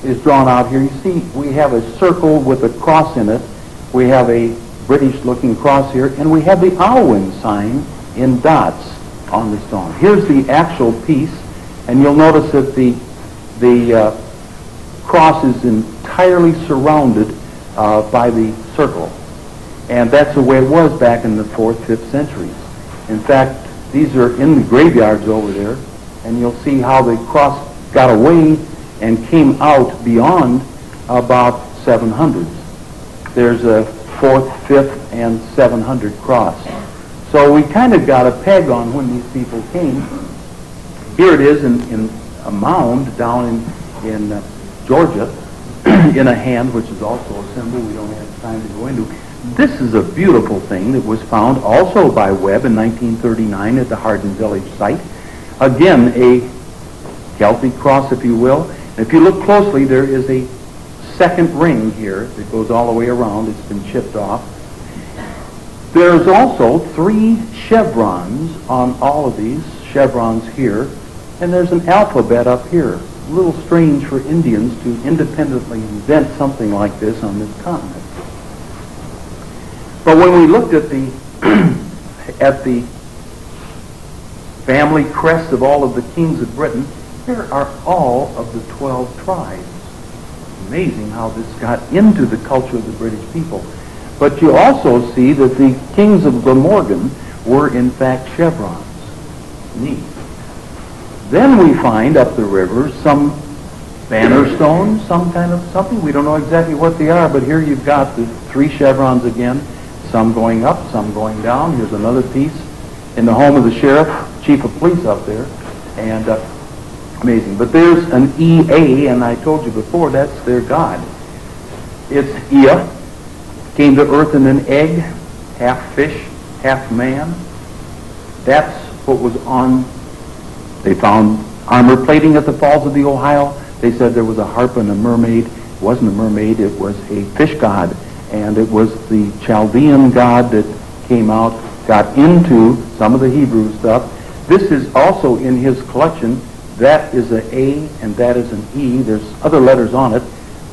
is drawn out here. You see, we have a circle with a cross in it. We have a British-looking cross here, and we have the Alwyn sign in dots on the stone. Here's the actual piece, and you'll notice that the cross is entirely surrounded by the circle. And that's the way it was back in the 4th, 5th centuries. In fact, these are in the graveyards over there, and you'll see how the cross got away and came out beyond about 700s. There's a 4th, 5th, and 700 cross. So we kind of got a peg on when these people came. Here it is in a mound down in Georgia, in a hand, which is also a symbol we don't have time to go into. This is a beautiful thing that was found also by Webb in 1939 at the Hardin Village site. Again, a Celtic cross, if you will. And if you look closely, there is a second ring here that goes all the way around. It's been chipped off. There's also 3 chevrons on all of these, chevrons here, and there's an alphabet up here. A little strange for Indians to independently invent something like this on this continent. But when we looked at the family crests of all of the kings of Britain, here are all of the 12 tribes. Amazing how this got into the culture of the British people. But you also see that the kings of Glamorgan were in fact chevrons. Neat. Then we find up the river some banner stones, some kind of something. We don't know exactly what they are, but here you've got the 3 chevrons again, some going up, some going down. Here's another piece in the home of the sheriff, chief of police up there, and amazing. But there's an EA, and I told you before, that's their god. It's Ea, came to earth in an egg, half fish, half man. That's what was on. They found armor plating at the falls of the Ohio. They said there was a harp and a mermaid. It wasn't a mermaid, it was a fish god. And it was the Chaldean god that came out, got into some of the Hebrew stuff. This is also in his collection. That is an A and that is an E. There's other letters on it.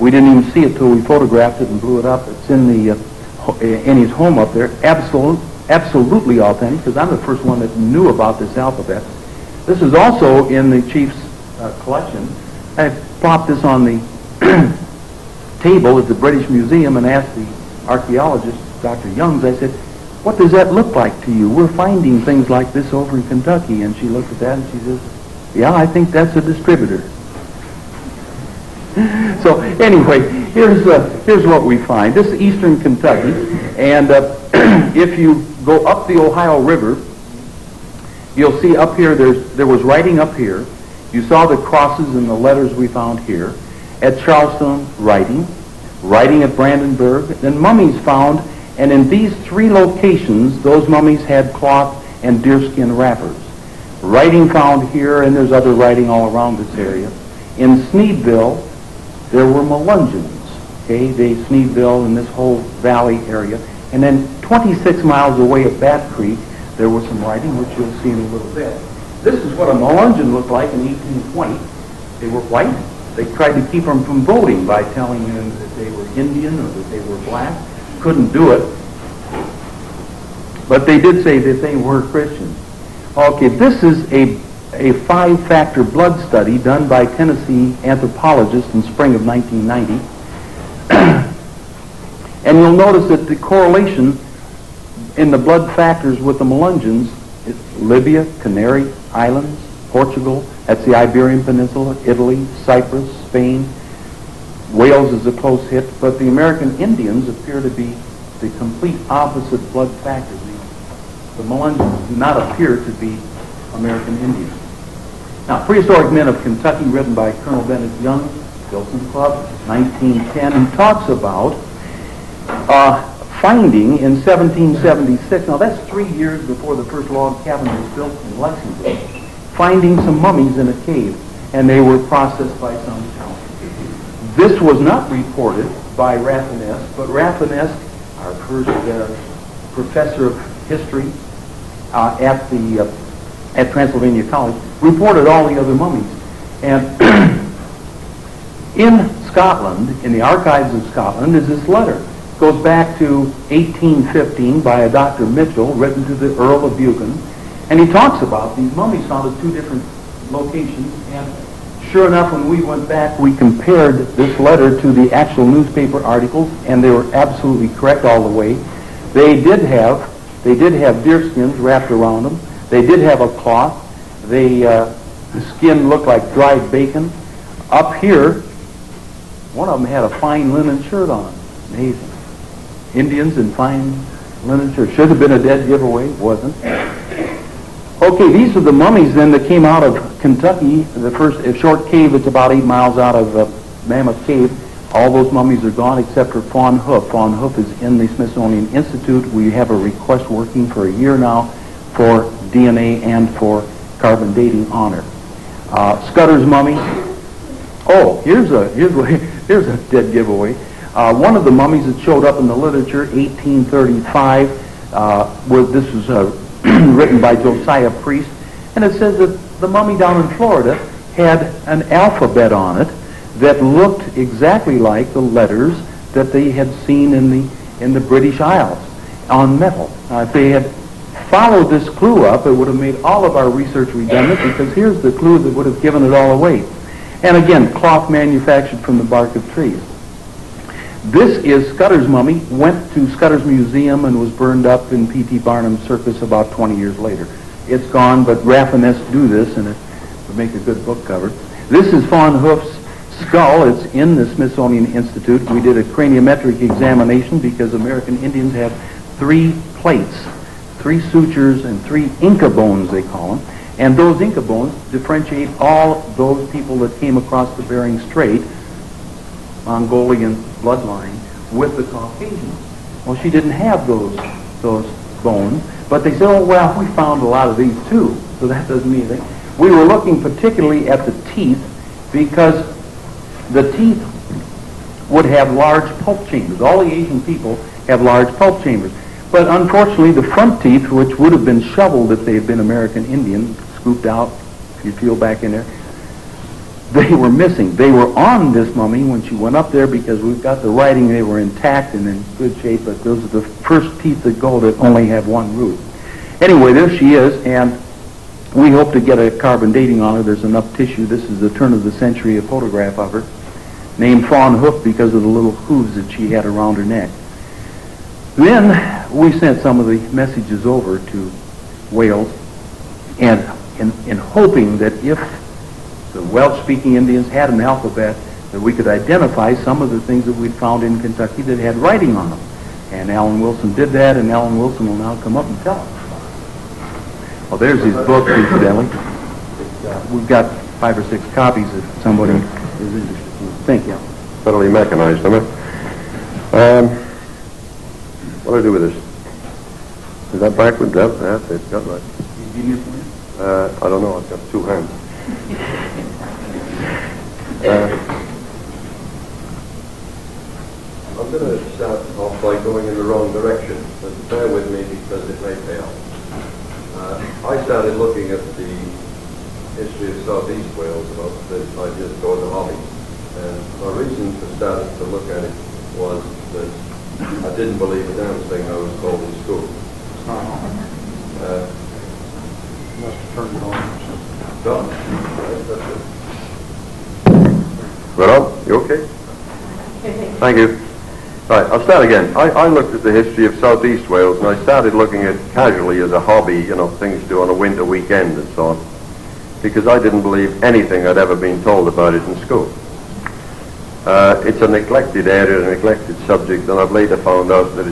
We didn't even see it till we photographed it and blew it up. It's in his home up there. Absolutely authentic, because I'm the first one that knew about this alphabet. This is also in the chief's collection. I plopped this on the table at the British Museum and asked the archaeologist, Dr. Youngs, I said, what does that look like to you? We're finding things like this over in Kentucky. And she looked at that and she says, yeah, I think that's a distributor. So anyway, here's what we find. This is eastern Kentucky, and if you go up the Ohio River, you'll see up here there was writing up here. You saw the crosses and the letters we found here. At Charleston, writing at Brandenburg, then mummies found, and in these 3 locations, those mummies had cloth and deerskin wrappers. Writing found here, and there's other writing all around this area. In Sneedville, there were Melungeons, okay, Sneedville and this whole valley area. And then 26 miles away at Bat Creek, there was some writing, which you'll see in a little bit. This is what a Melungeon looked like in 1820. They were white. They tried to keep them from voting by telling them that they were Indian or that they were black. Couldn't do it. But they did say that they were Christians. Okay, this is a 5-factor blood study done by Tennessee anthropologists in spring of 1990. And you'll notice that the correlation in the blood factors with the Melungeons is Libya, Canary Islands, Portugal, that's the Iberian Peninsula, Italy, Cyprus, Spain. Wales is a close hit, but the American Indians appear to be the complete opposite blood factor. The Melungeons do not appear to be American Indians. Now, Prehistoric Men of Kentucky, written by Colonel Bennett Young, Filson Club, 1910, and talks about finding in 1776, now that's 3 years before the first log cabin was built in Lexington, finding some mummies in a cave, and they were processed by some count. This was not reported by Raffines, but Raffines, our first professor of history at Transylvania College, reported all the other mummies. And in Scotland, in the archives of Scotland, is this letter. It goes back to 1815 by a Dr. Mitchell, written to the Earl of Buchan, and he talks about these mummies found at two different locations, and sure enough, when we went back, we compared this letter to the actual newspaper articles, and they were absolutely correct all the way. They did have deer skins wrapped around them. They did have a cloth. The skin looked like dried bacon. Up here, one of them had a fine linen shirt on. Amazing. Indians in fine linen shirts. Should have been a dead giveaway. Wasn't. Okay, these are the mummies then that came out of Kentucky. The first short cave, it's about 8 miles out of Mammoth Cave. All those mummies are gone except for Fawn Hoof. Fawn Hoof is in the Smithsonian Institute. We have a request working for a year now for DNA and for carbon dating on her. Scudder's mummy. Oh, here's a dead giveaway. One of the mummies that showed up in the literature, 1835, this was written by Josiah Priest, and it says that the mummy down in Florida had an alphabet on it that looked exactly like the letters that they had seen in the British Isles on metal. If they had followed this clue up, it would have made all of our research redundant, because here's the clue that would have given it all away. And again, cloth manufactured from the bark of trees. This is Scudder's mummy, went to Scudder's Museum and was burned up in P.T. Barnum's circus about 20 years later. It's gone, but raffinists do this, and it would make a good book cover. This is Fawn Hoof's skull. It's in the Smithsonian Institute. We did a craniometric examination because American Indians have 3 plates, 3 sutures, and 3 Inca bones, they call them. And those Inca bones differentiate all those people that came across the Bering Strait, Mongolian bloodline, with the Caucasians. Well, she didn't have those bones, but they said, oh, well, we found a lot of these too, so that doesn't mean anything. We were looking particularly at the teeth, because the teeth would have large pulp chambers. All the Asian people have large pulp chambers. But unfortunately, the front teeth, which would have been shoveled if they had been American Indian, scooped out, if you feel back in there, they were missing. They were on this mummy when she went up there, because we've got the writing, they were intact and in good shape, but those are the first teeth that go that only have one root. Anyway, there she is, and we hope to get a carbon dating on her. There's enough tissue. This is the turn of the century, a photograph of her, named Fawn Hoof because of the little hooves that she had around her neck. Then we sent some of the messages over to Wales, and in hoping that if the Welsh-speaking Indians had an alphabet, that we could identify some of the things that we'd found in Kentucky that had writing on them. And Alan Wilson did that, and Alan Wilson will now come up and tell us. Well, there's his book, incidentally. We've got 5 or 6 copies if somebody is interested. Thank you. Thoroughly mechanized, isn't it? What do I do with this? Is that backwards? That's it. Got right. I don't know. I've got 2 hands. I'm going to start off by going in the wrong direction, but bear with me because it may pay off. I started looking at the history of Southeast Wales about 35 years ago as a hobby, and my reason for starting to look at it was that I didn't believe a damn thing I was told in school. It's not on. You must have turned it on. Done. That's it. Well, you okay? Thank you. Right, I'll start again. I looked at the history of Southeast Wales, and I started looking at it casually as a hobby, you know, things to do on a winter weekend and so on, because I didn't believe anything I'd ever been told about it in school. It's a neglected area, a neglected subject, and I've later found out that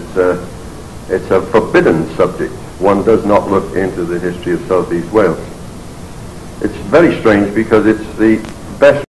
it's a forbidden subject. One does not look into the history of Southeast Wales. It's very strange because it's the best